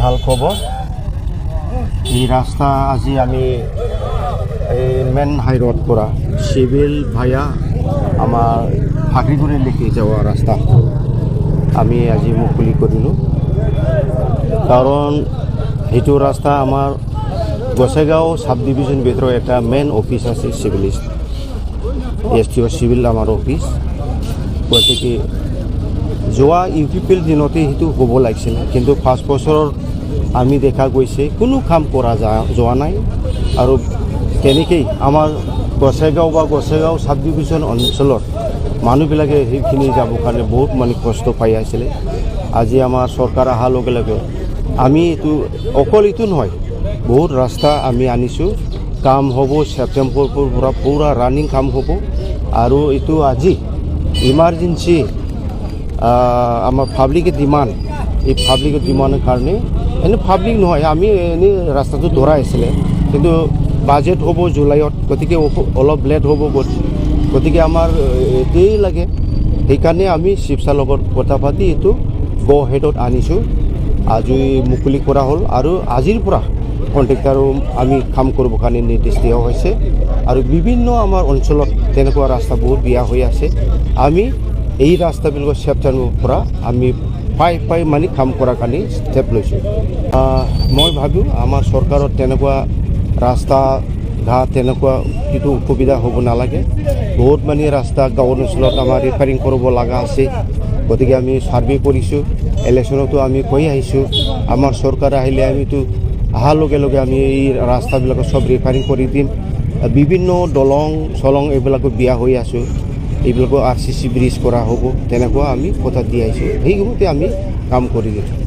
ভাল খবৰ এই ৰাস্তা আজি আমি মেন হাই ৰোড পৰা চিভিল ভায়া আমাৰ ফাকৰিগুৰিলৈকে যোৱা ৰাস্তা আমি আজি মুকলি কৰিলোঁ কাৰণ সেইটো ৰাস্তা আমাৰ গোসাইগাঁও সাব ডিভিজন ভিতৰত এটা মেইন অফিচ আছে চিভিলিষ্ট STO চিভিল আমাৰ অফিচ গতিকে যোৱা UPPL দিনতে সেইটো হ'ব লাগিছিল কিন্তু 5 বছৰৰ আমি দেখা গৈছে কোনো কাম কৰা যোৱা নাই আৰু তেনেকেই আমাৰ গোসাইগাঁও সাব ডিভিজন অঞ্চলত মানুহবিলাকে সেইখিনি যাবৰ কাৰণে বহুত মানে কষ্ট পাই আছিলে আজি আমাৰ চৰকাৰ অহাৰ লগে লগে আমি এইটো অকল এইটো নহয় বহুত ৰাস্তা আমি আনিছোঁ কাম হ'ব ছেপ্টেম্বৰৰ পৰা পুৰা ৰানিং কাম হ'ব আৰু এইটো আজি ইমাৰ্জেঞ্চি আমাৰ পাব্লিকৰ ডিমাণ্ড এই পাব্লিকৰ ডিমাণ্ডৰ কাৰণে এনে পাব্লিক নহয় আমি এনেই ৰাস্তাটো ধৰাই আছিলে কিন্তু বাজেট হ'ব জুলাইত গতিকে অলপ লেট হ'ব গতিকে আমাৰ এতিয়াই লাগে সেইকাৰণে আমি চিফছাৰ লগত কথা পাতি এইটো গ হেডত আনিছোঁ আজি মুকলি কৰা হ'ল আৰু আজিৰ পৰা কণ্ট্ৰেক্টাৰো আমি কাম কৰিবৰ কাৰণে নিৰ্দেশ দিয়া হৈছে আৰু বিভিন্ন আমাৰ অঞ্চলত তেনেকুৱা ৰাস্তা বহুত বেয়া হৈ আছে আমি এই ৰাস্তাবিলাকৰ ছেপ্টেম্বৰৰ পৰা আমি পাই মানে কাম কৰাৰ কাৰণে ষ্টেপ লৈছোঁ মই ভাবোঁ আমাৰ চৰকাৰত তেনেকুৱা ৰাস্তা ঘাট তেনেকুৱা কিছু অসুবিধা হ'ব নালাগে বহুত মানে ৰাস্তা গাঁৱৰ অঞ্চলত আমাৰ ৰিপেয়াৰিং কৰিব লগা আছে গতিকে আমি ছাৰ্ভে কৰিছোঁ ইলেকশ্যনতো আমি কৈ আহিছোঁ আমাৰ চৰকাৰ আহিলে আমিতো অহাৰ লগে লগে আমি এই ৰাস্তাবিলাক চব ৰিপেয়াৰিং কৰি দিম বিভিন্ন দলং চলং এইবিলাকো বিয়া হৈ আছোঁ এইবিলাকো RCC ব্ৰিজ কৰা হ'ব তেনেকুৱা আমি কথা দি আহিছোঁ সেইমতে আমি কাম কৰি দিছোঁ